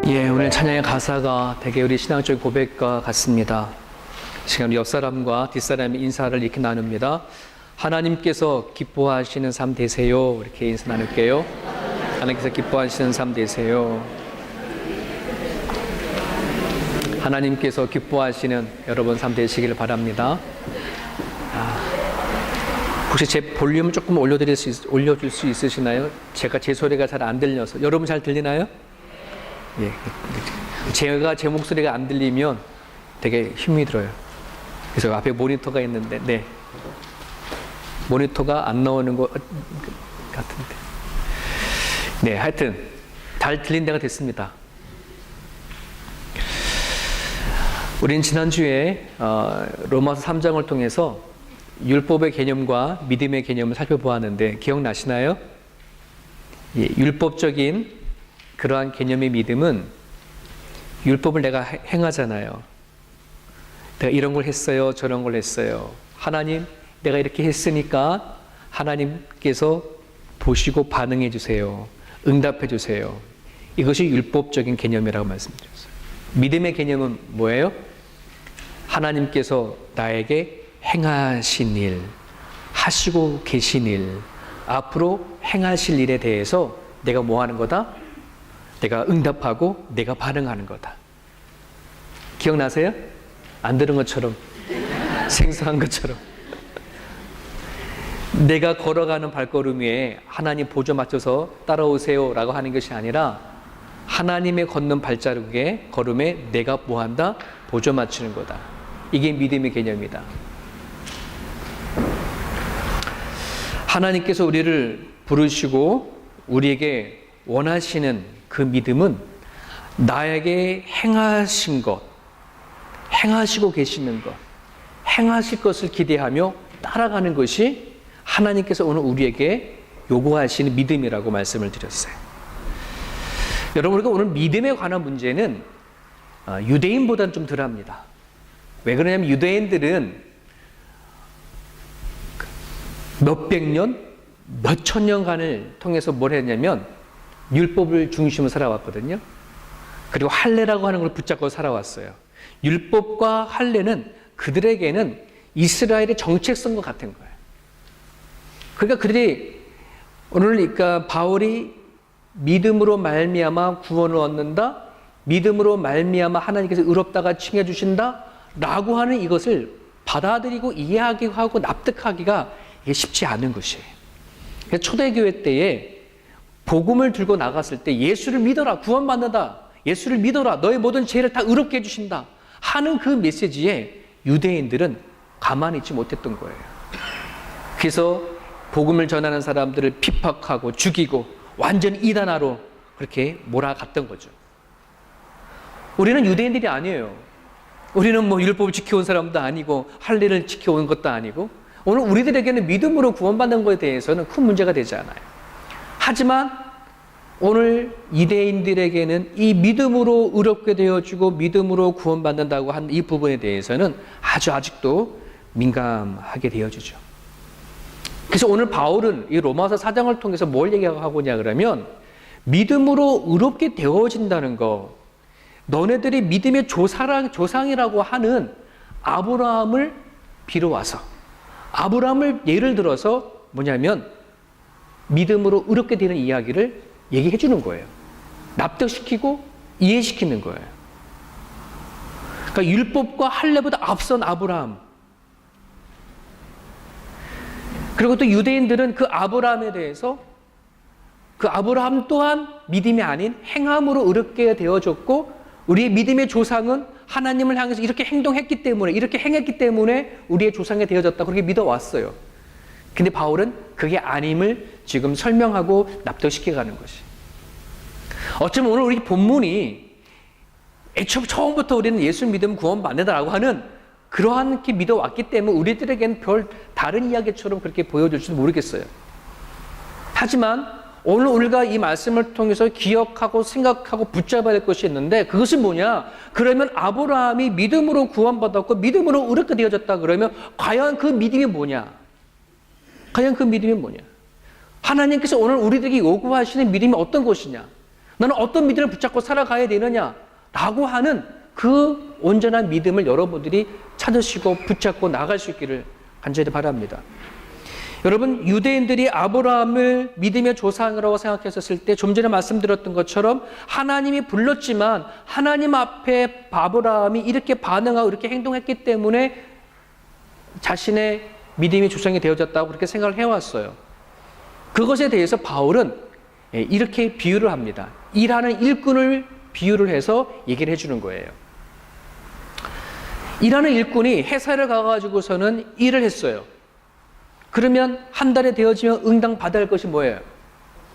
예, 오늘 찬양의 가사가 되게 우리 신앙적인 고백과 같습니다. 지금 우리 옆사람과 뒷사람의 인사를 이렇게 나눕니다. 하나님께서 기뻐하시는 삶 되세요. 이렇게 인사 나눌게요. 하나님께서 기뻐하시는 삶 되세요. 하나님께서 기뻐하시는 여러분 삶 되시기를 바랍니다. 혹시 제 볼륨을 조금 올려줄 수 있으시나요? 제가 제 소리가 잘 안 들려서. 여러분 잘 들리나요? 예, 제가 제 목소리가 안 들리면 되게 힘이 들어요. 그래서 앞에 모니터가 있는데, 네, 모니터가 안 나오는 것 같은데, 네, 하여튼 잘 들린 데가 됐습니다. 우린 지난주에 로마서 3장을 통해서 율법의 개념과 믿음의 개념을 살펴보았는데 기억나시나요? 예, 율법적인 그러한 개념의 믿음은 율법을 내가 행하잖아요. 내가 이런 걸 했어요, 저런 걸 했어요. 하나님, 내가 이렇게 했으니까 하나님께서 보시고 반응해 주세요. 응답해 주세요. 이것이 율법적인 개념이라고 말씀드렸어요. 믿음의 개념은 뭐예요? 하나님께서 나에게 행하신 일, 하시고 계신 일, 앞으로 행하실 일에 대해서 내가 뭐 하는 거다? 내가 응답하고 내가 반응하는 거다. 기억나세요? 안 들은 것처럼, 생소한 것처럼. 내가 걸어가는 발걸음 위에 하나님 보조 맞춰서 따라오세요 라고 하는 것이 아니라 하나님의 걷는 발자국에 걸음에 내가 뭐 한다? 보조 맞추는 거다. 이게 믿음의 개념이다. 하나님께서 우리를 부르시고 우리에게 원하시는 그 믿음은 나에게 행하신 것, 행하시고 계시는 것, 행하실 것을 기대하며 따라가는 것이 하나님께서 오늘 우리에게 요구하시는 믿음이라고 말씀을 드렸어요. 여러분, 우리가 오늘 믿음에 관한 문제는 유대인보다는 좀 덜합니다. 왜 그러냐면 유대인들은 몇백 년, 몇천 년간을 통해서 뭘 했냐면 율법을 중심으로 살아왔거든요. 그리고 할례라고 하는 걸 붙잡고 살아왔어요. 율법과 할례는 그들에게는 이스라엘의 정체성과 같은 거예요. 그러니까 그들이 오늘 그러니까 바울이 믿음으로 말미암아 구원을 얻는다, 믿음으로 말미암아 하나님께서 의롭다가 칭해 주신다 라고 하는 이것을 받아들이고 이해하고 납득하기가 이게 쉽지 않은 것이에요. 초대교회 때에 복음을 들고 나갔을 때 예수를 믿어라, 구원받는다, 예수를 믿어라, 너의 모든 죄를 다 의롭게 해주신다 하는 그 메시지에 유대인들은 가만히 있지 못했던 거예요. 그래서 복음을 전하는 사람들을 핍박하고 죽이고 완전 이단화로 그렇게 몰아갔던 거죠. 우리는 유대인들이 아니에요. 우리는 뭐 율법을 지켜온 사람도 아니고 할례를 지켜온 것도 아니고 오늘 우리들에게는 믿음으로 구원받는 것에 대해서는 큰 문제가 되지 않아요. 하지만 오늘 유대인들에게는 이 믿음으로 의롭게 되어주고 믿음으로 구원받는다고 한 이 부분에 대해서는 아직도 민감하게 되어지죠. 그래서 오늘 바울은 이 로마서 4장을 통해서 뭘 얘기하고 있냐 그러면 믿음으로 의롭게 되어진다는 것, 너네들이 믿음의 조상이라고 하는 아브라함을 빌어와서 아브라함을 예를 들어서 뭐냐면 믿음으로 의롭게 되는 이야기를 얘기해 주는 거예요. 납득시키고 이해시키는 거예요. 그러니까 율법과 할례보다 앞선 아브라함. 그리고 또 유대인들은 그 아브라함에 대해서 그 아브라함 또한 믿음이 아닌 행함으로 의롭게 되어졌고 우리의 믿음의 조상은 하나님을 향해서 이렇게 행동했기 때문에 이렇게 행했기 때문에 우리의 조상이 되어졌다 그렇게 믿어왔어요. 근데 바울은 그게 아님을 지금 설명하고 납득시켜가는 것이. 어쩌면 오늘 우리 본문이 처음부터 우리는 예수 믿으면 구원받는다라고 하는 그러한 게 믿어왔기 때문에 우리들에게는 별 다른 이야기처럼 그렇게 보여줄지도 모르겠어요. 하지만 오늘 우리가 이 말씀을 통해서 기억하고 생각하고 붙잡아야 될 것이 있는데 그것은 뭐냐? 그러면 아브라함이 믿음으로 구원받았고 믿음으로 의롭게 되어졌다 그러면 과연 그 믿음이 뭐냐? 과연 그 믿음이 뭐냐? 하나님께서 오늘 우리들에게 요구하시는 믿음이 어떤 것이냐? 너는 어떤 믿음을 붙잡고 살아가야 되느냐라고 하는 그 온전한 믿음을 여러분들이 찾으시고 붙잡고 나갈 수 있기를 간절히 바랍니다. 여러분, 유대인들이 아브라함을 믿음의 조상이라고 생각했었을 때 좀 전에 말씀드렸던 것처럼 하나님이 불렀지만 하나님 앞에 아브라함이 이렇게 반응하고 이렇게 행동했기 때문에 자신의 믿음의 조상이 되어졌다고 그렇게 생각을 해왔어요. 그것에 대해서 바울은 이렇게 비유를 합니다. 일하는 일꾼을 비유를 해서 얘기를 해주는 거예요. 일하는 일꾼이 회사를 가가지고서는 일을 했어요. 그러면 한 달에 되어지면 응당 받아야 할 것이 뭐예요?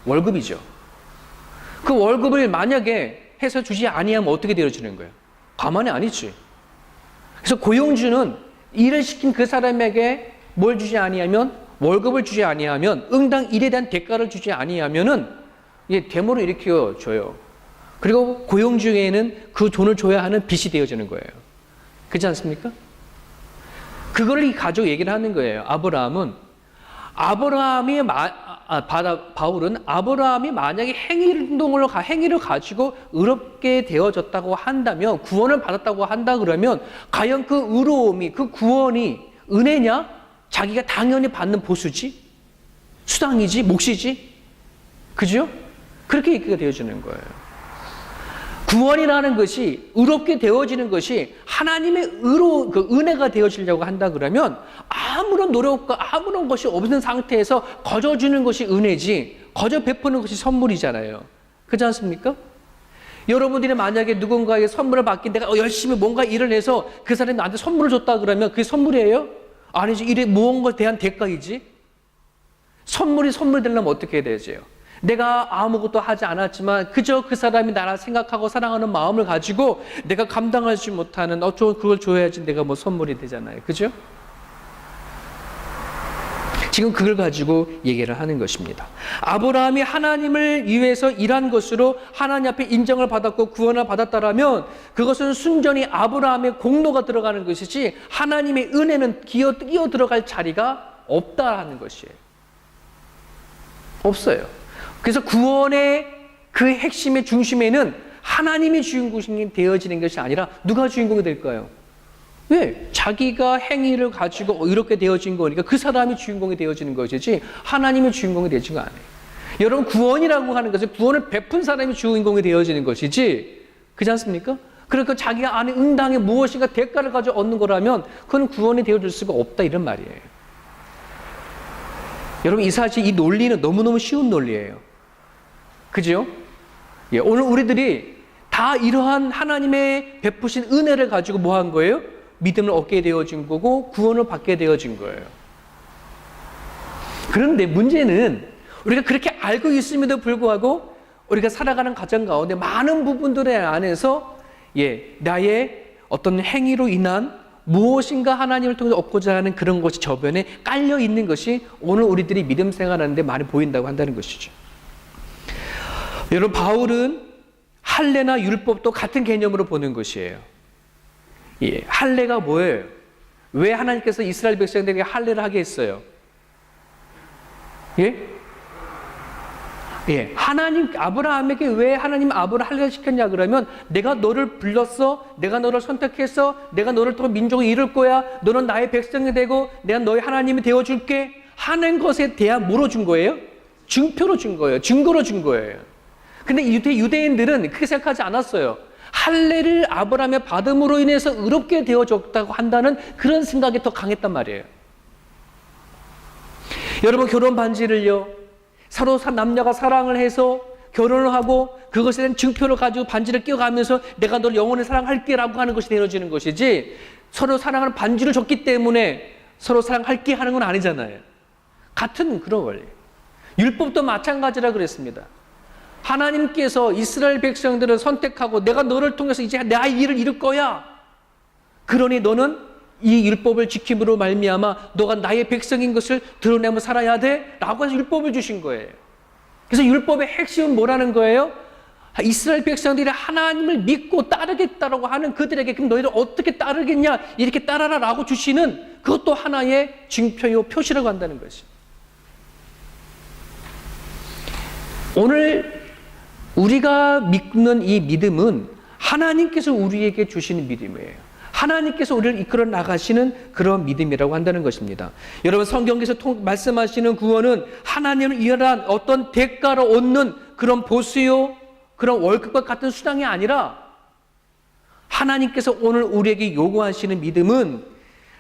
월급이죠. 그 월급을 만약에 해서 주지 아니하면 어떻게 되어지는 거예요? 가만히 안 있지. 그래서 고용주는 일을 시킨 그 사람에게 뭘 주지 아니하면, 월급을 주지 아니하면, 응당 일에 대한 대가를 주지 아니하면은 이게 데모를 일으켜 줘요. 그리고 고용주에게는 그 돈을 줘야 하는 빚이 되어지는 거예요. 그렇지 않습니까? 그거를 가지고 얘기를 하는 거예요. 바울은 아브라함이 만약에 행위를 가지고 의롭게 되어졌다고 한다면, 구원을 받았다고 한다 그러면, 과연 그 의로움이, 그 구원이 은혜냐? 자기가 당연히 받는 보수지? 수당이지? 몫이지? 그죠? 그렇게 얘기가 되어지는 거예요. 구원이라는 것이, 의롭게 되어지는 것이 하나님의 은혜가 되어지려고 한다 그러면 아무런 노력과 아무런 것이 없는 상태에서 거저 주는 것이 은혜지, 거저 베푸는 것이 선물이잖아요. 그렇지 않습니까? 여러분들이 만약에 누군가에게 선물을 받기, 내가 열심히 뭔가 일을 해서 그 사람이 나한테 선물을 줬다 그러면 그게 선물이에요? 아니지, 일에 무언가에 대한 대가이지. 선물이 선물 되려면 어떻게 해야 되지요? 내가 아무것도 하지 않았지만 그저 그 사람이 나를 생각하고 사랑하는 마음을 가지고 내가 감당하지 못하는 그걸 줘야지 내가 뭐 선물이 되잖아요. 그죠? 지금 그걸 가지고 얘기를 하는 것입니다. 아브라함이 하나님을 위해서 일한 것으로 하나님 앞에 인정을 받았고 구원을 받았다라면 그것은 순전히 아브라함의 공로가 들어가는 것이지 하나님의 은혜는 끼어 들어갈 자리가 없다라는 것이에요. 없어요. 그래서 구원의 그 핵심의 중심에는 하나님이 주인공이 되어지는 것이 아니라 누가 주인공이 될까요? 왜? 자기가 행위를 가지고 이렇게 되어진 거니까 그 사람이 주인공이 되어지는 것이지 하나님이 주인공이 되지가 않아요. 여러분, 구원이라고 하는 것은 구원을 베푼 사람이 주인공이 되어지는 것이지, 그렇지 않습니까? 그러니까 자기가 안에 응당에 무엇인가 대가를 가지고 얻는 거라면 그건 구원이 되어질 수가 없다, 이런 말이에요. 여러분, 이 논리는 너무너무 쉬운 논리예요. 그죠? 예, 오늘 우리들이 다 이러한 하나님의 베푸신 은혜를 가지고 뭐 한 거예요? 믿음을 얻게 되어진 거고 구원을 받게 되어진 거예요. 그런데 문제는 우리가 그렇게 알고 있음에도 불구하고 우리가 살아가는 가정 가운데 많은 부분들에 안에서 나의 어떤 행위로 인한 무엇인가 하나님을 통해서 얻고자 하는 그런 것이 저변에 깔려 있는 것이 오늘 우리들이 믿음 생활하는데 많이 보인다고 한다는 것이죠. 여러분, 바울은 할례나 율법도 같은 개념으로 보는 것이에요. 할례가 뭐예요? 왜 하나님께서 이스라엘 백성들에게 할례를 하게 했어요? 아브라함에게 왜 하나님 아브라함을 할례를 시켰냐 그러면 내가 너를 불렀어, 내가 너를 선택했어, 내가 너를 통해 민족을 이룰 거야, 너는 나의 백성이 되고 내가 너의 하나님이 되어줄게 하는 것에 대한 뭐로 준 거예요? 증표로 준 거예요. 증거로 준 거예요. 근데 유대인들은 그렇게 생각하지 않았어요. 할례를 아브라함의 받음으로 인해서 의롭게 되어졌다고 한다는 그런 생각이 더 강했단 말이에요. 여러분, 결혼 반지를요, 서로 남녀가 사랑을 해서 결혼을 하고 그것에 대한 증표를 가지고 반지를 끼워가면서 내가 널 영원히 사랑할게 라고 하는 것이 되어지는 것이지, 서로 사랑하는 반지를 줬기 때문에 서로 사랑할게 하는 건 아니잖아요. 같은 그런 원리. 율법도 마찬가지라 그랬습니다. 하나님께서 이스라엘 백성들을 선택하고 내가 너를 통해서 이제 나의 일을 이룰 거야. 그러니 너는 이 율법을 지킴으로 말미암아 너가 나의 백성인 것을 드러내며 살아야 돼 라고 해서 율법을 주신 거예요. 그래서 율법의 핵심은 뭐라는 거예요? 이스라엘 백성들이 하나님을 믿고 따르겠다라고 하는 그들에게 그럼 너희들 어떻게 따르겠냐, 이렇게 따라라 라고 주시는 그것도 하나의 증표요 표시라고 한다는 것이죠. 오늘 우리가 믿는 이 믿음은 하나님께서 우리에게 주시는 믿음이에요. 하나님께서 우리를 이끌어 나가시는 그런 믿음이라고 한다는 것입니다. 여러분, 성경에서 말씀하시는 구원은 하나님을 위한 어떤 대가로 얻는 그런 보수요, 그런 월급과 같은 수당이 아니라 하나님께서 오늘 우리에게 요구하시는 믿음은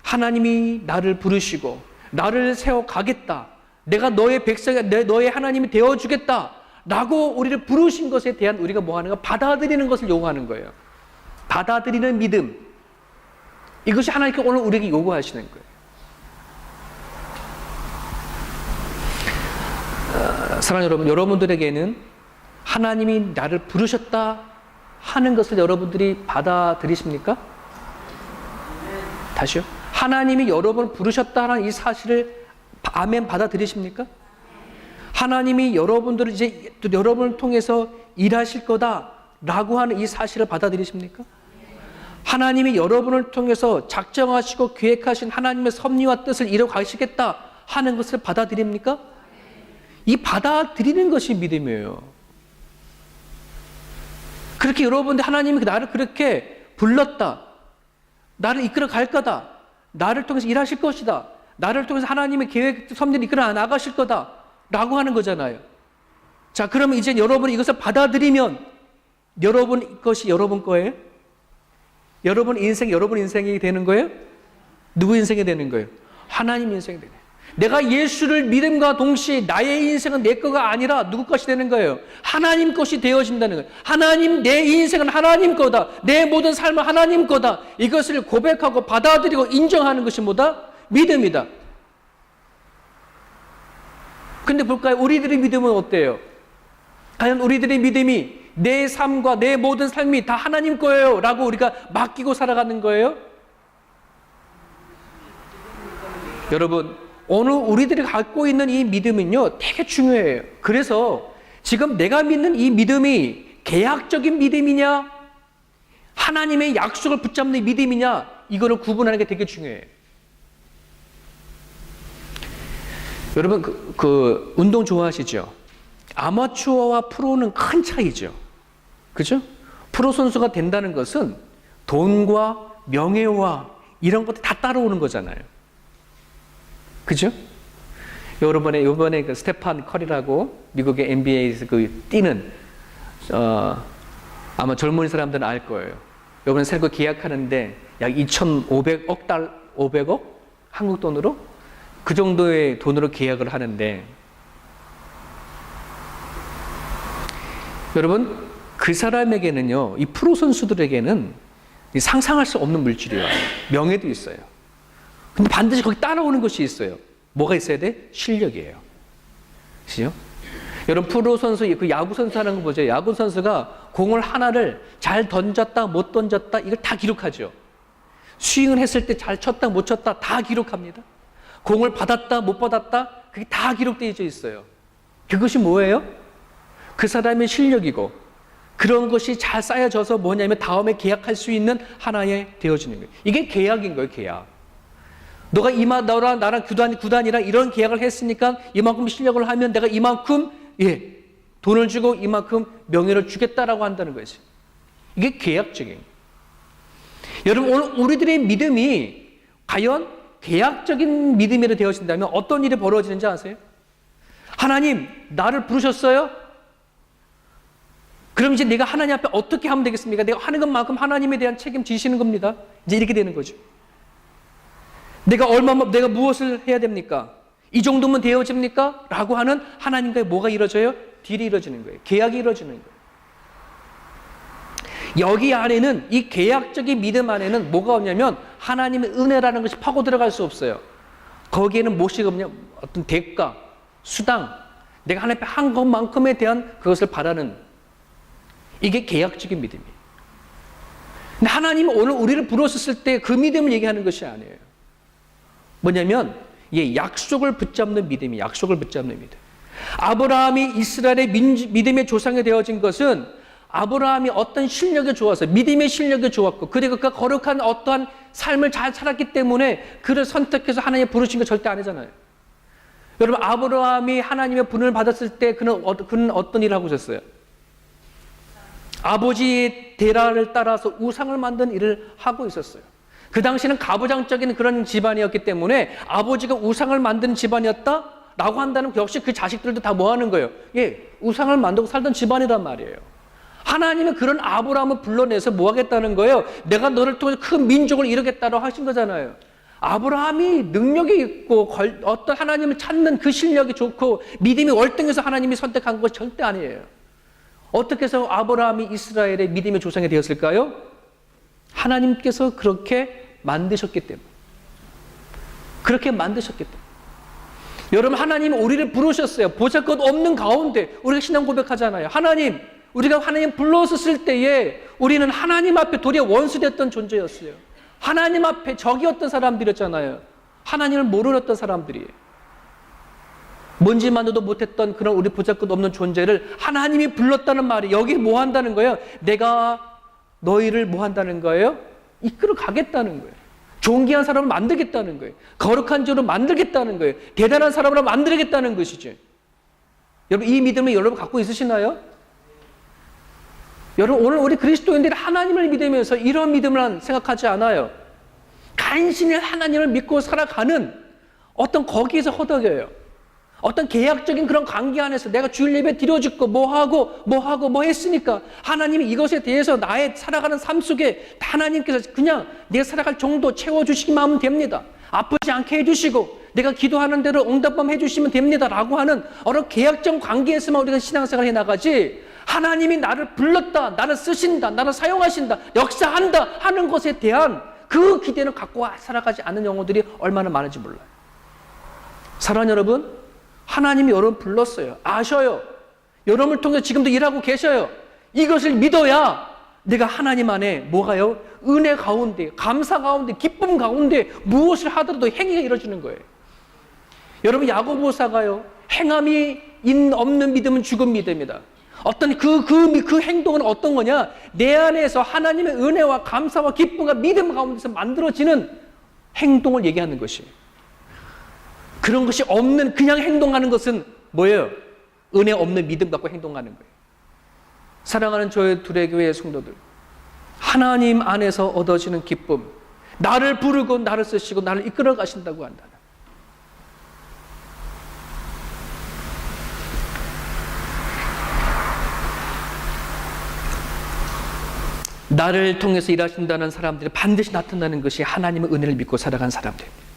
하나님이 나를 부르시고 나를 세워가겠다, 내가 너의 백성이, 너의 하나님이 되어주겠다 라고 우리를 부르신 것에 대한 우리가 뭐 하는가? 받아들이는 것을 요구하는 거예요. 받아들이는 믿음, 이것이 하나님께서 오늘 우리에게 요구하시는 거예요. 사랑하는 여러분, 여러분들에게는 하나님이 나를 부르셨다 하는 것을 여러분들이 받아들이십니까? 다시요. 하나님이 여러분을 부르셨다는 이 사실을 아멘 받아들이십니까? 하나님이 여러분들을 이제 여러분을 통해서 일하실 거다라고 하는 이 사실을 받아들이십니까? 하나님이 여러분을 통해서 작정하시고 계획하신 하나님의 섭리와 뜻을 이루어 가시겠다 하는 것을 받아들입니까? 이 받아들이는 것이 믿음이에요. 그렇게 여러분들 하나님이 나를 그렇게 불렀다, 나를 이끌어 갈 거다, 나를 통해서 일하실 것이다, 나를 통해서 하나님의 계획 섭리를 이끌어 나가실 거다 라고 하는 거잖아요. 자, 그러면 이제 여러분이 이것을 받아들이면 여러분 것이 여러분 거예요? 여러분 인생이 되는 거예요? 누구 인생이 되는 거예요? 하나님 인생이 되는 거예요. 내가 예수를 믿음과 동시에 나의 인생은 내 거가 아니라 누구 것이 되는 거예요? 하나님 것이 되어진다는 거예요. 하나님, 내 인생은 하나님 거다, 내 모든 삶은 하나님 거다, 이것을 고백하고 받아들이고 인정하는 것이 뭐다? 믿음이다. 근데 볼까요? 우리들의 믿음은 어때요? 과연 우리들의 믿음이 내 삶과 내 모든 삶이 다 하나님 거예요 라고 우리가 맡기고 살아가는 거예요? 여러분, 오늘 우리들이 갖고 있는 이 믿음은요 되게 중요해요. 그래서 지금 내가 믿는 이 믿음이 계약적인 믿음이냐, 하나님의 약속을 붙잡는 믿음이냐, 이거를 구분하는 게 되게 중요해요. 여러분, 그 운동 좋아하시죠? 아마추어와 프로는 큰 차이죠. 그죠? 프로 선수가 된다는 것은 돈과 명예와 이런 것들 다 따라오는 거잖아요. 그죠? 요번에 그 스테판 커리라고 미국의 NBA에서 그 뛰는, 아마 젊은 사람들은 알 거예요. 요번에 새로 계약하는데 약 500억? 한국 돈으로? 그 정도의 돈으로 계약을 하는데, 여러분, 그 사람에게는요, 이 프로 선수들에게는 상상할 수 없는 물질이에요. 명예도 있어요. 근데 반드시 거기 따라오는 것이 있어요. 뭐가 있어야 돼? 실력이에요. 그죠? 여러분, 프로 선수, 그 야구 선수 하는 거 보죠. 야구 선수가 공을 하나를 잘 던졌다, 못 던졌다, 이걸 다 기록하죠. 스윙을 했을 때 잘 쳤다, 못 쳤다, 다 기록합니다. 공을 받았다, 못 받았다, 그게 다 기록되어 있어요. 그것이 뭐예요? 그 사람의 실력이고, 그런 것이 잘 쌓여져서 뭐냐면 다음에 계약할 수 있는 하나의 되어지는 거예요. 이게 계약인 거예요, 계약. 너랑 나랑 구단이랑 이런 계약을 했으니까 이만큼 실력을 하면 내가 이만큼, 돈을 주고 이만큼 명예를 주겠다라고 한다는 거지. 이게 계약적인. 여러분, 오늘 우리들의 믿음이 과연 계약적인 믿음으로 되어진다면 어떤 일이 벌어지는지 아세요? 하나님, 나를 부르셨어요? 그럼 이제 내가 하나님 앞에 어떻게 하면 되겠습니까? 내가 하는 것만큼 하나님에 대한 책임 지시는 겁니다. 이제 이렇게 되는 거죠. 내가 무엇을 해야 됩니까? 이 정도면 되어집니까? 라고 하는 하나님과의 뭐가 이루어져요? 딜이 이루어지는 거예요. 계약이 이루어지는 거예요. 여기 안에는, 이 계약적인 믿음 안에는 뭐가 없냐면 하나님의 은혜라는 것이 파고 들어갈 수 없어요. 거기에는 무엇이 없냐? 어떤 대가, 수당, 내가 하나님 앞에 한 것만큼에 대한 그것을 바라는, 이게 계약적인 믿음이에요. 근데 하나님은 오늘 우리를 부르셨을 때 그 믿음을 얘기하는 것이 아니에요. 뭐냐면 약속을 붙잡는 믿음이, 약속을 붙잡는 믿음. 아브라함이 이스라엘의 믿음의 조상이 되어진 것은 아브라함이 어떤 실력이 좋아서, 믿음의 실력이 좋았고, 그리고 그 거룩한 어떠한 삶을 잘 살았기 때문에 그를 선택해서 하나님이 부르신 거 절대 아니잖아요. 여러분, 아브라함이 하나님의 부름을 받았을 때 그는 어떤 일을 하고 있었어요? 아버지의 대라를 따라서 우상을 만든 일을 하고 있었어요. 그 당시는 가부장적인 그런 집안이었기 때문에 아버지가 우상을 만든 집안이었다라고 한다는 역시 그 자식들도 다 뭐 하는 거예요? 예, 우상을 만들고 살던 집안이란 말이에요. 하나님은 그런 아브라함을 불러내서 뭐 하겠다는 거예요? 내가 너를 통해서 큰 민족을 이루겠다고 하신 거잖아요. 아브라함이 능력이 있고 어떤 하나님을 찾는 그 실력이 좋고 믿음이 월등해서 하나님이 선택한 것이 절대 아니에요. 어떻게 해서 아브라함이 이스라엘의 믿음의 조상이 되었을까요? 하나님께서 그렇게 만드셨기 때문에. 그렇게 만드셨기 때문에. 여러분, 하나님이 우리를 부르셨어요. 보잘것 없는 가운데 우리가 신앙 고백하잖아요. 하나님, 우리가 하나님 불렀을 때에 우리는 하나님 앞에 도리어 원수됐던 존재였어요. 하나님 앞에 적이었던 사람들이었잖아요. 하나님을 모르었던 사람들이에요. 뭔지만도 못했던 그런 우리 보잘것 없는 존재를 하나님이 불렀다는 말이 여기 뭐 한다는 거예요? 내가 너희를 뭐 한다는 거예요? 이끌어 가겠다는 거예요. 존귀한 사람을 만들겠다는 거예요. 거룩한 자로 만들겠다는 거예요. 대단한 사람으로 만들겠다는 것이죠. 여러분, 이 믿음을 여러분 갖고 있으시나요? 여러분, 오늘 우리 그리스도인들이 하나님을 믿으면서 이런 믿음을 생각하지 않아요. 간신히 하나님을 믿고 살아가는 어떤 거기에서 허덕여요. 어떤 계약적인 그런 관계 안에서 내가 주일 예배 드려주고 뭐 했으니까 하나님이 이것에 대해서 나의 살아가는 삶 속에 하나님께서 그냥 내가 살아갈 정도 채워주시기만 하면 됩니다. 아프지 않게 해주시고 내가 기도하는 대로 응답만 해주시면 됩니다 라고 하는 어떤 계약적 관계에서만 우리가 신앙생활을 해나가지, 하나님이 나를 불렀다, 나를 쓰신다, 나를 사용하신다, 역사한다 하는 것에 대한 그 기대는 갖고 살아가지 않는 영혼들이 얼마나 많은지 몰라요. 사랑하는 여러분, 하나님이 여러분 불렀어요. 아셔요. 여러분을 통해서 지금도 일하고 계셔요. 이것을 믿어야 내가 하나님 안에 뭐가요? 은혜 가운데, 감사 가운데, 기쁨 가운데 무엇을 하더라도 행위가 이루어지는 거예요. 여러분, 야고보사가요, 행함이 없는 믿음은 죽은 믿음이다. 어떤 그 행동은 어떤 거냐? 내 안에서 하나님의 은혜와 감사와 기쁨과 믿음 가운데서 만들어지는 행동을 얘기하는 것이에요. 그런 것이 없는 그냥 행동하는 것은 뭐예요? 은혜 없는 믿음 갖고 행동하는 거예요. 사랑하는 저의 둘의 교회 성도들, 하나님 안에서 얻어지는 기쁨, 나를 부르고 나를 쓰시고 나를 이끌어 가신다고 한다. 나를 통해서 일하신다는 사람들이 반드시 나타나는 것이 하나님의 은혜를 믿고 살아간 사람들입니다.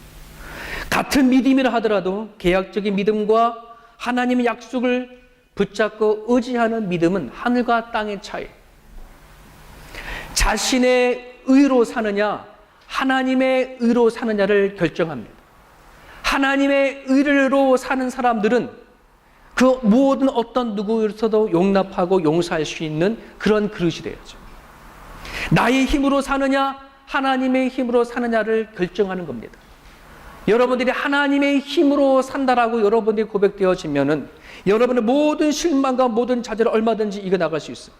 같은 믿음이라 하더라도 계약적인 믿음과 하나님의 약속을 붙잡고 의지하는 믿음은 하늘과 땅의 차이. 자신의 의로 사느냐, 하나님의 의로 사느냐를 결정합니다. 하나님의 의로 사는 사람들은 그 모든 어떤 누구에서도 용납하고 용서할 수 있는 그런 그릇이 되어야죠. 나의 힘으로 사느냐, 하나님의 힘으로 사느냐를 결정하는 겁니다. 여러분들이 하나님의 힘으로 산다라고 여러분들이 고백되어지면은 여러분의 모든 실망과 모든 자질을 얼마든지 이겨나갈 수 있어요.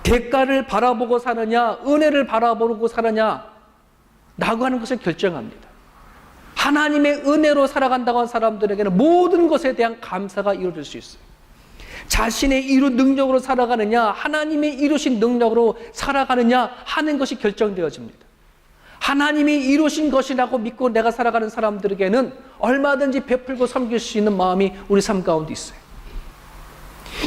대가를 바라보고 사느냐, 은혜를 바라보고 사느냐 라고 하는 것을 결정합니다. 하나님의 은혜로 살아간다고 하는 사람들에게는 모든 것에 대한 감사가 이루어질 수 있어요. 자신의 이룬 능력으로 살아가느냐, 하나님의 이루신 능력으로 살아가느냐 하는 것이 결정되어집니다. 하나님이 이루신 것이라고 믿고 내가 살아가는 사람들에게는 얼마든지 베풀고 섬길 수 있는 마음이 우리 삶 가운데 있어요.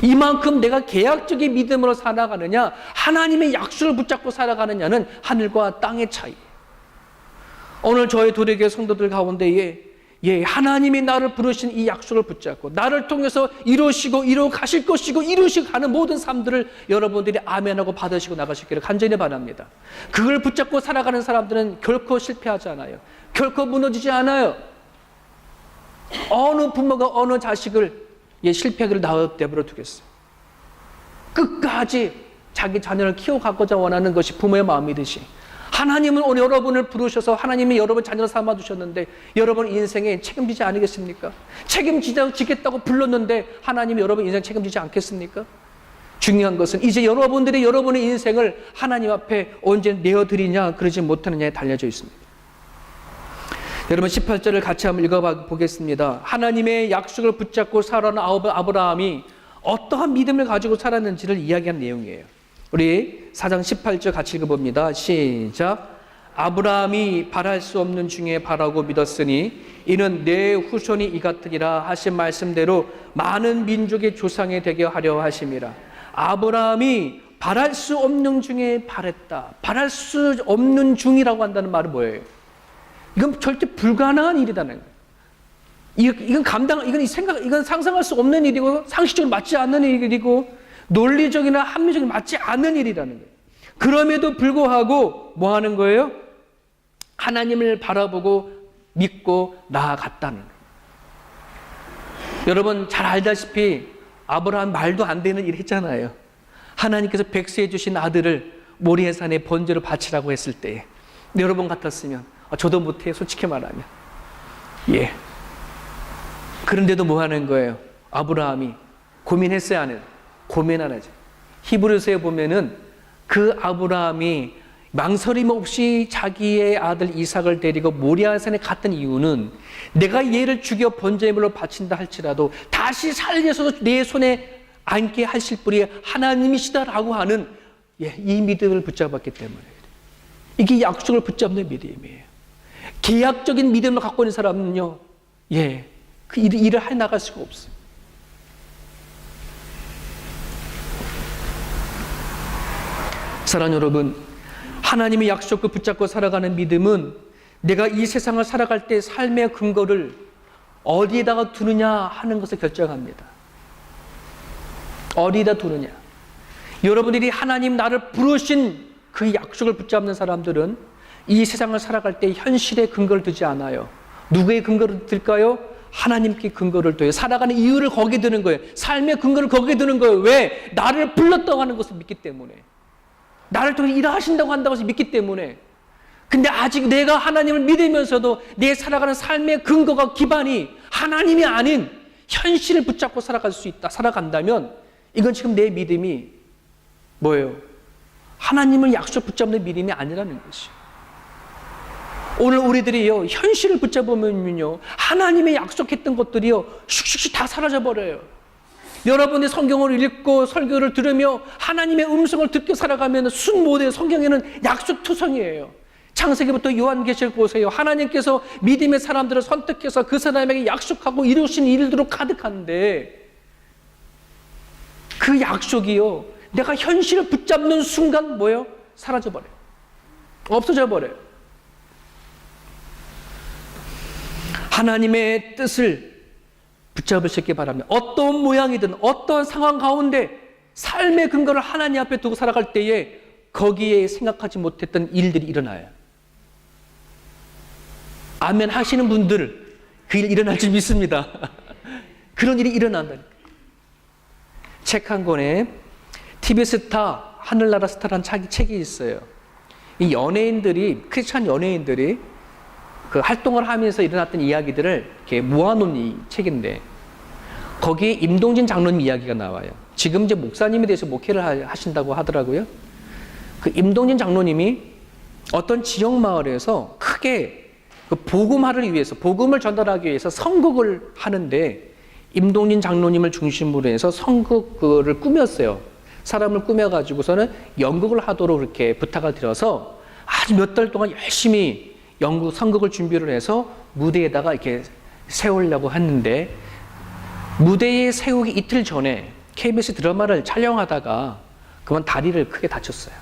이만큼 내가 계약적인 믿음으로 살아가느냐, 하나님의 약속을 붙잡고 살아가느냐는 하늘과 땅의 차이. 오늘 저희 도래교회 성도들 가운데에 하나님이 나를 부르신 이 약속을 붙잡고 나를 통해서 이루시고 이루어 가실 것이고 이루시고 가는 모든 삶들을 여러분들이 아멘하고 받으시고 나가시기를 간절히 바랍니다. 그걸 붙잡고 살아가는 사람들은 결코 실패하지 않아요. 결코 무너지지 않아요. 어느 부모가 어느 자식을 실패를 내버려 두겠어요. 끝까지 자기 자녀를 키워가고자 원하는 것이 부모의 마음이듯이 하나님은 오늘 여러분을 부르셔서 하나님이 여러분 자녀를 삼아두셨는데 여러분 인생에 책임지지 않으겠습니까? 책임지겠다고 불렀는데 하나님이 여러분 인생 책임지지 않겠습니까? 중요한 것은 이제 여러분들이 여러분의 인생을 하나님 앞에 언제 내어드리냐 그러지 못하느냐에 달려져 있습니다. 여러분 18절을 같이 한번 읽어보겠습니다. 하나님의 약속을 붙잡고 살아온 아브라함이 어떠한 믿음을 가지고 살았는지를 이야기한 내용이에요. 우리 4장 18절 같이 읽어봅니다. 시작. 아브라함이 바랄 수 없는 중에 바라고 믿었으니 이는 내 후손이 이 같으리라 하신 말씀대로 많은 민족의 조상이 되게 하려 하심이라. 아브라함이 바랄 수 없는 중에 바랬다. 바랄 수 없는 중이라고 한다는 말은 뭐예요? 이건 절대 불가능한 일이라는 거예요. 이건 상상할 수 없는 일이고, 상식적으로 맞지 않는 일이고, 논리적이나 합리적으로 맞지 않는 일이라는 거예요. 그럼에도 불구하고 뭐 하는 거예요? 하나님을 바라보고 믿고 나아갔다는 거예요. 여러분 잘 알다시피 아브라함 말도 안 되는 일 했잖아요. 하나님께서 백수해 주신 아들을 모리아 산에 번제로 바치라고 했을 때 여러분 같았으면 저도 못해, 솔직히 말하면. 예. 그런데도 뭐 하는 거예요? 아브라함이 고민했어야 하는, 고민 안 하죠. 히브리서에 보면은 그 아브라함이 망설임 없이 자기의 아들 이삭을 데리고 모리아 산에 갔던 이유는 내가 얘를 죽여 번제물로 바친다 할지라도 다시 살려서 내 손에 안게 하실 분이 하나님이시다라고 하는 이 믿음을 붙잡았기 때문에 이게 약속을 붙잡는 믿음이에요. 계약적인 믿음을 갖고 있는 사람은요, 그 일을 해 나갈 수가 없어요. 사랑하는 여러분, 하나님의 약속을 붙잡고 살아가는 믿음은 내가 이 세상을 살아갈 때 삶의 근거를 어디에다가 두느냐 하는 것을 결정합니다. 어디에다 두느냐. 여러분들이 하나님 나를 부르신 그 약속을 붙잡는 사람들은 이 세상을 살아갈 때 현실의 근거를 두지 않아요. 누구의 근거를 둘까요? 하나님께 근거를 둬요. 살아가는 이유를 거기에 두는 거예요. 삶의 근거를 거기에 두는 거예요. 왜? 나를 불렀다고 하는 것을 믿기 때문에. 나를 통해 일하신다고 한다고 해서 믿기 때문에. 근데 아직 내가 하나님을 믿으면서도 내 살아가는 삶의 근거가 기반이 하나님이 아닌 현실을 붙잡고 살아갈 수 있다, 살아간다면 이건 지금 내 믿음이 뭐예요? 하나님을 약속 붙잡는 믿음이 아니라는 것이에요. 오늘 우리들이요, 현실을 붙잡으면요, 하나님의 약속했던 것들이요, 슉슉슉 다 사라져버려요. 여러분이 성경을 읽고 설교를 들으며 하나님의 음성을 듣고 살아가면 순모든 성경에는 약속투성이에요. 창세기부터 요한계시록 보세요. 하나님께서 믿음의 사람들을 선택해서 그 사람에게 약속하고 이루신 일들로 가득한데 그 약속이요, 내가 현실을 붙잡는 순간 뭐예요? 사라져버려요. 없어져 버려요. 하나님의 뜻을 붙잡으시기 바랍니다. 어떤 모양이든 어떤 상황 가운데 삶의 근거를 하나님 앞에 두고 살아갈 때에 거기에 생각하지 못했던 일들이 일어나요. 아멘 하시는 분들 그 일 일어날 줄 믿습니다. 그런 일이 일어난다니까. 책 한 권에 TV 스타, 하늘나라 스타라는 책이 있어요. 이 연예인들이, 크리스찬 연예인들이 그 활동을 하면서 일어났던 이야기들을 이렇게 모아놓은 이 책인데 거기에 임동진 장로님 이야기가 나와요. 지금 이제 목사님에 대해서 목회를 하신다고 하더라고요. 그 임동진 장로님이 어떤 지역 마을에서 크게 그 복음화를 위해서, 복음을 전달하기 위해서 선곡을 하는데 임동진 장로님을 중심으로 해서 선곡을 꾸몄어요. 사람을 꾸며가지고서는 연극을 하도록 이렇게 부탁을 드려서 아주 몇 달 동안 열심히 선곡을 준비를 해서 무대에다가 이렇게 세우려고 했는데 무대에 세우기 이틀 전에 KBS 드라마를 촬영하다가 그만 다리를 크게 다쳤어요.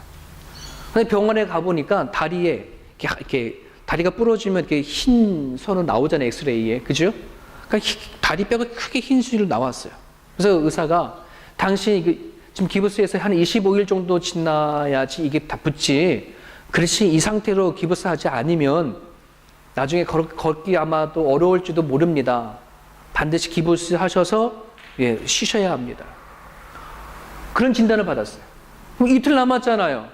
근데 병원에 가보니까 다리에 이렇게 다리가 부러지면 이렇게 흰 선으로 나오잖아요, 엑스레이에. 그죠? 그러니까 다리뼈가 크게 흰 수위로 나왔어요. 그래서 의사가 당신이 지금 기부스에서 한 25일 정도 지나야지 이게 다 붙지. 그렇지, 이 상태로 기부스 하지 않으면 나중에 걷기 아마도 어려울지도 모릅니다. 반드시 기부스 하셔서 쉬셔야 합니다. 그런 진단을 받았어요. 그럼 이틀 남았잖아요.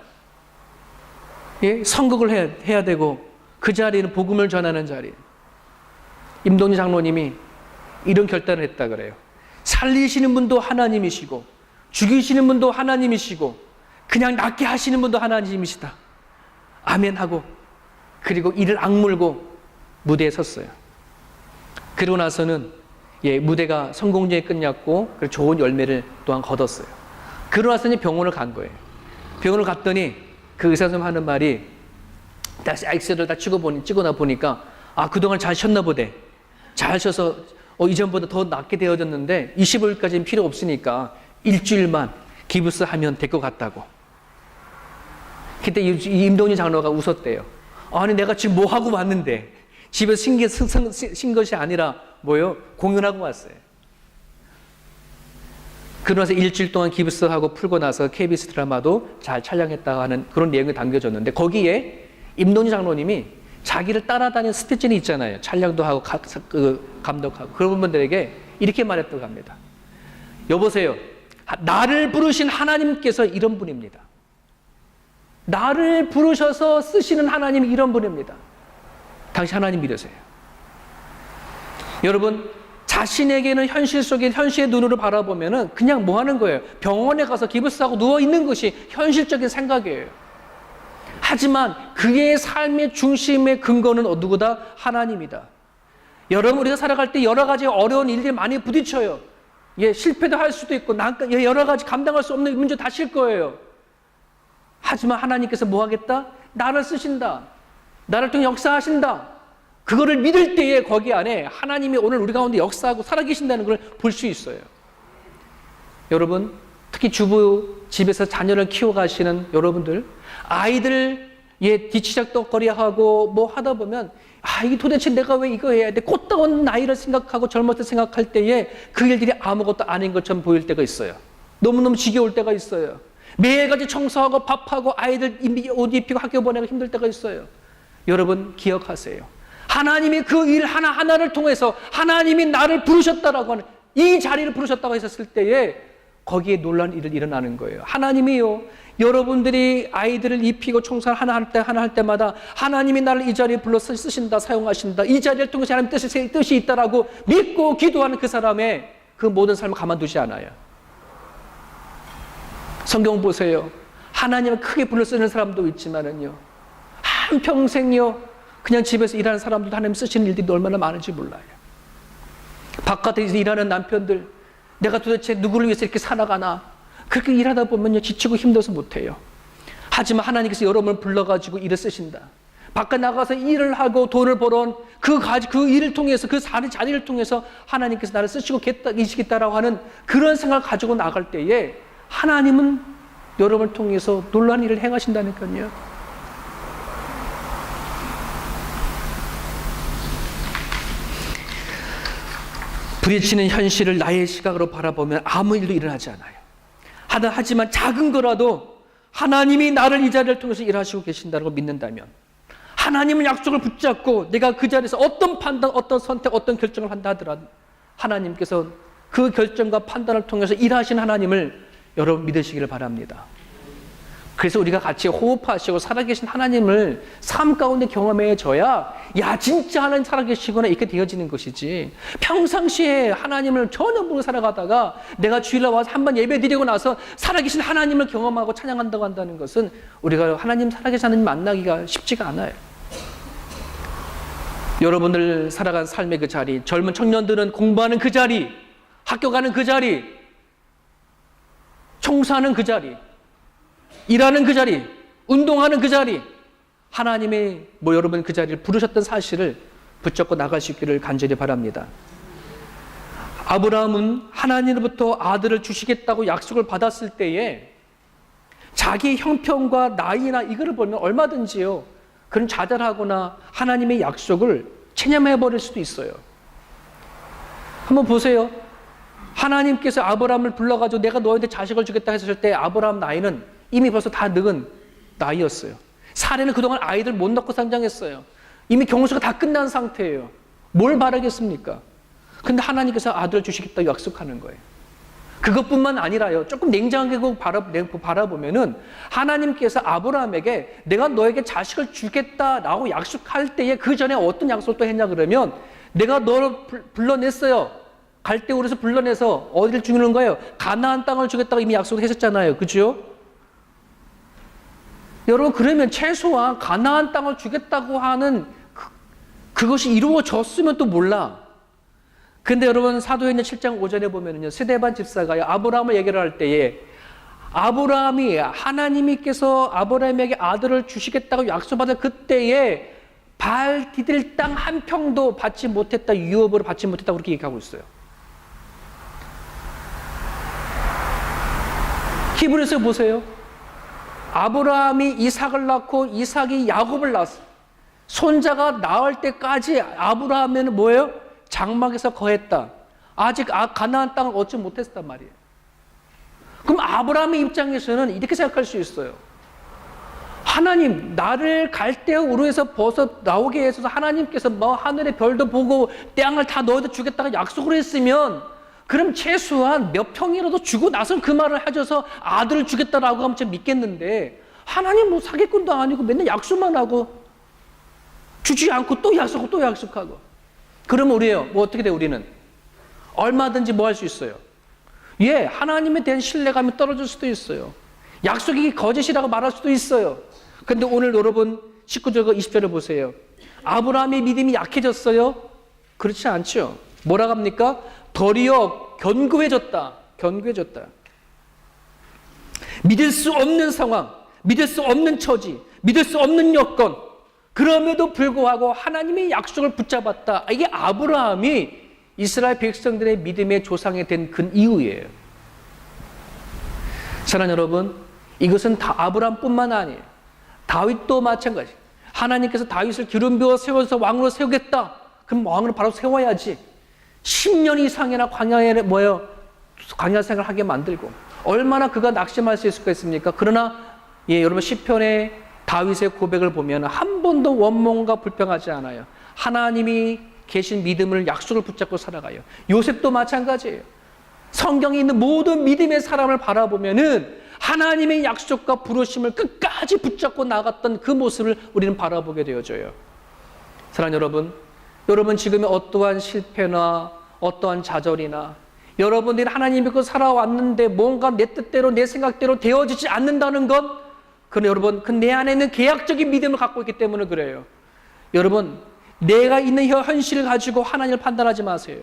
선곡을 해야 되고 그 자리는 복음을 전하는 자리. 임동진 장로님이 이런 결단을 했다 그래요. 살리시는 분도 하나님이시고 죽이시는 분도 하나님이시고 그냥 낫게 하시는 분도 하나님이시다. 아멘 하고 그리고 이를 악물고 무대에 섰어요. 그러고 나서는 무대가 성공적이 끝났고 그리고 좋은 열매를 또한 거뒀어요. 그러고 나서 병원을 간 거예요. 병원을 갔더니 그 의사 선생님 하는 말이 다시 엑스레이를 다 찍어나 보니까 그동안 잘 쉬었나 보대. 잘 쉬어서 이전보다 더 낫게 되어졌는데 25일까지는 필요 없으니까 일주일만 기부스하면 될 것 같다고. 그때 이 임동희 장로가 웃었대요. 아니 내가 지금 뭐 하고 왔는데 집에서 쉰 것이 아니라 뭐요? 공연하고 왔어요. 그러면서 일주일 동안 기부스하고 풀고 나서 KBS 드라마도 잘 촬영했다고 하는 그런 내용이 담겨졌는데 거기에 임동희 장로님이 자기를 따라다니는 스태진이 있잖아요. 촬영도 하고 감독하고 그런 분들에게 이렇게 말했다고 합니다. 여보세요. 나를 부르신 하나님께서 이런 분입니다. 나를 부르셔서 쓰시는 하나님이 이런 분입니다. 당신 하나님 믿으세요. 여러분 자신에게는 현실 속에 현실의 눈으로 바라보면은 그냥 뭐 하는 거예요? 병원에 가서 기부스하고 누워있는 것이 현실적인 생각이에요. 하지만 그의 삶의 중심의 근거는 누구다? 하나님이다. 여러분 우리가 살아갈 때 여러 가지 어려운 일들이 많이 부딪혀요. 실패도 할 수도 있고 여러 가지 감당할 수 없는 문제 다실 거예요. 하지만 하나님께서 뭐 하겠다? 나를 쓰신다. 나를 통해 역사하신다. 그거를 믿을 때에 거기 안에 하나님이 오늘 우리 가운데 역사하고 살아계신다는 걸 볼 수 있어요. 여러분 특히 주부 집에서 자녀를 키워가시는 여러분들 아이들 뒤치작덕거리하고 뭐 하다 보면 이게 도대체 내가 왜 이거 해야 돼? 꽃다운 나이를 생각하고 젊을 때 생각할 때에 그 일들이 아무것도 아닌 것처럼 보일 때가 있어요. 너무너무 지겨울 때가 있어요. 매일같이 청소하고 밥하고 아이들 옷 입히고 학교 보내고 힘들 때가 있어요. 여러분 기억하세요. 하나님이 그 일 하나하나를 통해서 하나님이 나를 부르셨다라고 하는 이 자리를 부르셨다고 했었을 때에 거기에 놀라운 일이 일어나는 거예요. 하나님이요. 여러분들이 아이들을 입히고 청소를 하나 할 때마다 하나님이 나를 이 자리에 불러 쓰신다, 사용하신다. 이 자리를 통해서 하나님 뜻이 있다라고 믿고 기도하는 그 사람의 그 모든 삶을 가만두지 않아요. 성경 보세요. 하나님을 크게 불러 쓰는 사람도 있지만은요. 한평생요. 그냥 집에서 일하는 사람들도 하나님 쓰시는 일들이 얼마나 많은지 몰라요. 바깥에서 일하는 남편들, 내가 도대체 누구를 위해서 이렇게 살아가나? 그렇게 일하다 보면요, 지치고 힘들어서 못해요. 하지만 하나님께서 여러분을 불러가지고 일을 쓰신다. 바깥 나가서 일을 하고 돈을 벌어온 그 일을 통해서, 그 자리를 통해서 하나님께서 나를 쓰시고 계시겠다라고 하는 그런 생각을 가지고 나갈 때에 하나님은 여러분을 통해서 놀라운 일을 행하신다니까요. 부딪히는 현실을 나의 시각으로 바라보면 아무 일도 일어나지 않아요. 하지만 작은 거라도 하나님이 나를 이 자리를 통해서 일하시고 계신다고 믿는다면 하나님의 약속을 붙잡고 내가 그 자리에서 어떤 판단, 어떤 선택, 어떤 결정을 한다 하더라도 하나님께서 그 결정과 판단을 통해서 일하신 하나님을 여러분 믿으시기를 바랍니다. 그래서 우리가 같이 호흡하시고 살아계신 하나님을 삶 가운데 경험해줘야 진짜 하나님 살아계시구나 이렇게 되어지는 것이지, 평상시에 하나님을 전혀 모르고 살아가다가 내가 주일날 와서 한번 예배 드리고 나서 살아계신 하나님을 경험하고 찬양한다고 한다는 것은 우리가 하나님 살아계신 하나님 만나기가 쉽지가 않아요. 여러분들 살아간 삶의 그 자리, 젊은 청년들은 공부하는 그 자리, 학교 가는 그 자리, 청소하는 그 자리, 일하는 그 자리, 운동하는 그 자리, 하나님의 여러분 그 자리를 부르셨던 사실을 붙잡고 나갈 수 있기를 간절히 바랍니다. 아브라함은 하나님으로부터 아들을 주시겠다고 약속을 받았을 때에 자기 형편과 나이나 이거를 보면 얼마든지요, 그런 좌절하거나 하나님의 약속을 체념해버릴 수도 있어요. 한번 보세요. 하나님께서 아브라함을 불러가지고 내가 너희한테 자식을 주겠다 했을 때 아브라함 나이는 이미 벌써 다 늙은 나이였어요. 사례는 그동안 아이들 못 낳고 성장했어요. 이미 경수가 다 끝난 상태예요. 뭘 바라겠습니까? 근데 하나님께서 아들을 주시겠다고 약속하는 거예요. 그것뿐만 아니라요, 조금 냉정하게 바라보면은 하나님께서 아브라함에게 내가 너에게 자식을 주겠다라고 약속할 때에 그 전에 어떤 약속을 또 했냐 그러면 내가 너를 불러냈어요. 갈대우르에서 불러내서 어디를 주는 거예요? 가나안 땅을 주겠다고 이미 약속을 했었잖아요. 그죠? 여러분, 그러면 최소한 가나안 땅을 주겠다고 하는 그것이 이루어졌으면 또 몰라. 근데 여러분 사도행전 7장 5절에 보면은요, 스데반 집사가요, 아브라함을 얘기를 할 때에 아브라함이 하나님께서 아브라함에게 아들을 주시겠다고 약속받은 그때에 발 디딜 땅 한 평도 받지 못했다, 유업으로 받지 못했다고 그렇게 얘기하고 있어요. 히브리서 보세요. 아브라함이 이삭을 낳고 이삭이 야곱을 낳았어요. 손자가 나올 때까지 아브라함에는 뭐예요? 장막에서 거했다. 아직 가나안 땅을 얻지 못했단 말이에요. 그럼 아브라함의 입장에서는 이렇게 생각할 수 있어요. 하나님, 나를 갈대우르에서 벗어 나오게 해서 하나님께서 뭐 하늘의 별도 보고 땅을 다 너희들 주겠다고 약속을 했으면 그럼 최소한 몇 평이라도 주고 나서 그 말을 하셔서 아들을 주겠다라고 하면 좀 믿겠는데, 하나님 뭐 사기꾼도 아니고 맨날 약속만 하고 주지 않고 또 약속하고 또 약속하고. 그러면 우리요, 뭐 어떻게 돼? 우리는 얼마든지 뭐 할 수 있어요. 예, 하나님에 대한 신뢰감이 떨어질 수도 있어요. 약속이 거짓이라고 말할 수도 있어요. 근데 오늘 여러분 19절과 20절을 보세요. 아브라함의 믿음이 약해졌어요? 그렇지 않죠. 뭐라고 합니까? 도리어 견고해졌다. 견고해졌다. 믿을 수 없는 상황, 믿을 수 없는 처지, 믿을 수 없는 여건, 그럼에도 불구하고 하나님의 약속을 붙잡았다. 이게 아브라함이 이스라엘 백성들의 믿음의 조상이 된 근 이유예요. 사랑하는 여러분, 이것은 다 아브라함뿐만 아니에요. 다윗도 마찬가지. 하나님께서 다윗을 기름 부어 세워서 왕으로 세우겠다. 그럼 왕을 바로 세워야지. 10년 이상이나 광야 생활을 하게 만들고 얼마나 그가 낙심할 수 있겠습니까? 그러나 여러분 시편의 다윗의 고백을 보면 한 번도 원망과 불평하지 않아요. 하나님이 계신 믿음을 약속을 붙잡고 살아가요. 요셉도 마찬가지예요. 성경에 있는 모든 믿음의 사람을 바라보면은 하나님의 약속과 부르심을 끝까지 붙잡고 나갔던 그 모습을 우리는 바라보게 되어져요. 사랑하는 여러분, 여러분 지금의 어떠한 실패나 어떠한 좌절이나 여러분들이 하나님 믿고 살아왔는데 뭔가 내 뜻대로 내 생각대로 되어지지 않는다는 것, 그럼 여러분 그 내 안에 있는 계약적인 믿음을 갖고 있기 때문에 그래요. 여러분 내가 있는 현실을 가지고 하나님을 판단하지 마세요.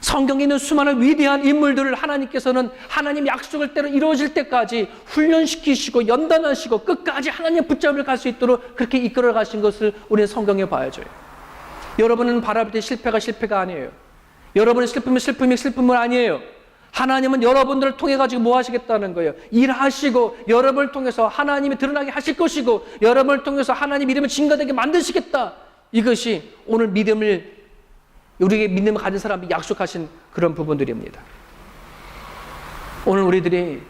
성경에 있는 수많은 위대한 인물들을 하나님께서는 하나님 약속을 때로 이루어질 때까지 훈련시키시고 연단하시고 끝까지 하나님 붙잡을 갈 수 있도록 그렇게 이끌어 가신 것을 우리는 성경에 봐야죠. 여러분은 바라볼 때 실패가 아니에요. 여러분의 슬픔이 슬픔은 아니에요. 하나님은 여러분들을 통해 가지고 뭐 하시겠다는 거예요? 일하시고 여러분을 통해서 하나님이 드러나게 하실 것이고 여러분을 통해서 하나님 이름을 증거되게 만드시겠다. 이것이 오늘 우리에게 믿음을 가진 사람이 약속하신 그런 부분들입니다. 오늘 우리들이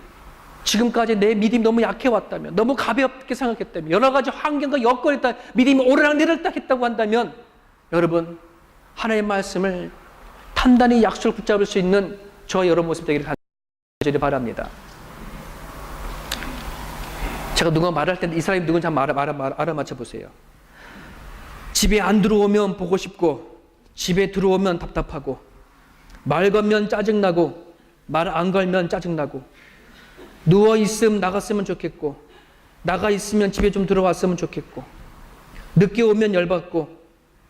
지금까지 내 믿음이 너무 약해왔다면, 너무 가볍게 생각했다면, 여러 가지 환경과 여건에 따라 믿음이 오르락내리락 했다고 한다면, 여러분 하나님의 말씀을 단단히 약속을 붙잡을 수 있는 저와 여러분 모습 되기를 간절히 바랍니다. 제가 누가 말할 때 이 사람이 누군지 한번 알아맞혀 보세요. 집에 안 들어오면 보고 싶고 집에 들어오면 답답하고 말 걸면 짜증나고 말 안 걸면 짜증나고 누워있으면 나갔으면 좋겠고 나가 있으면 집에 좀 들어왔으면 좋겠고 늦게 오면 열받고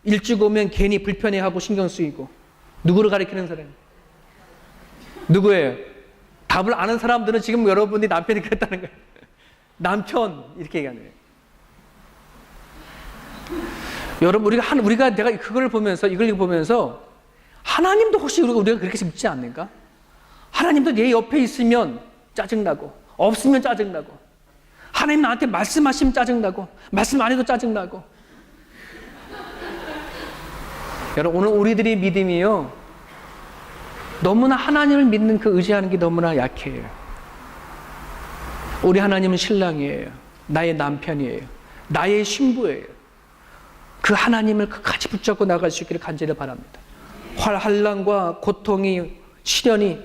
일찍 오면 괜히 불편해하고 신경 쓰이고. 누구를 가리키는 사람? 누구예요? 답을 아는 사람들은 지금 여러분이 남편이 그랬다는 거예요. 남편 이렇게 얘기하는 거예요. 여러분 내가 이걸 보면서 하나님도 혹시 우리가 그렇게 믿지 않는가? 하나님도 내 옆에 있으면 짜증나고 없으면 짜증나고 하나님 나한테 말씀하시면 짜증나고 말씀 안 해도 짜증나고. 여러분 오늘 우리들의 믿음이요 너무나 하나님을 믿는 그 의지하는 게 너무나 약해요. 우리 하나님은 신랑이에요. 나의 남편이에요. 나의 신부예요. 그 하나님을 끝까지 붙잡고 나갈 수 있기를 간절히 바랍니다. 환난과 고통이 시련이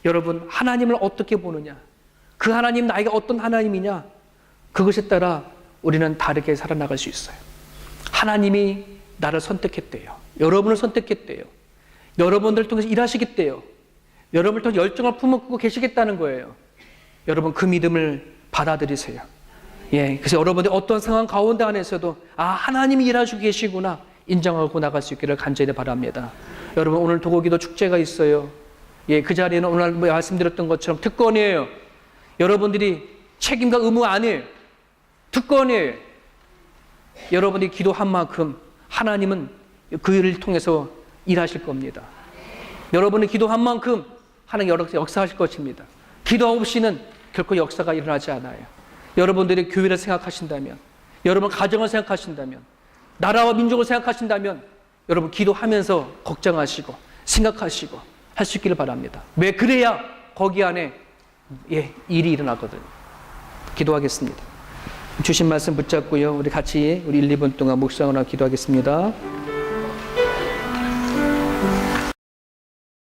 여러분 하나님을 어떻게 보느냐, 그 하나님 나에게 어떤 하나님이냐, 그것에 따라 우리는 다르게 살아나갈 수 있어요. 하나님이 나를 선택했대요. 여러분을 선택했대요. 여러분들을 통해서 일하시겠대요. 여러분을 통해 열정을 품고 계시겠다는 거예요. 여러분 그 믿음을 받아들이세요. 그래서 여러분들이 어떤 상황 가운데 안에서도 하나님이 일하시고 계시구나 인정하고 나갈 수 있기를 간절히 바랍니다. 여러분, 오늘 도곡이도 축제가 있어요. 예, 그 자리에는 오늘 말씀드렸던 것처럼 특권이에요. 여러분들이 책임과 의무 아니에요. 특권이에요. 여러분이 기도한 만큼 하나님은 그 일을 통해서 일하실 겁니다. 여러분이 기도한 만큼 하나님 역사하실 것입니다. 기도 없이는 결코 역사가 일어나지 않아요. 여러분들이 교회를 생각하신다면, 여러분 가정을 생각하신다면, 나라와 민족을 생각하신다면 여러분 기도하면서 걱정하시고 생각하시고 할 수 있기를 바랍니다. 왜? 그래야 거기 안에 일이 일어나거든요. 기도하겠습니다. 주신 말씀 붙잡고요. 우리 같이 1, 2분 동안 묵상을 하고 기도하겠습니다.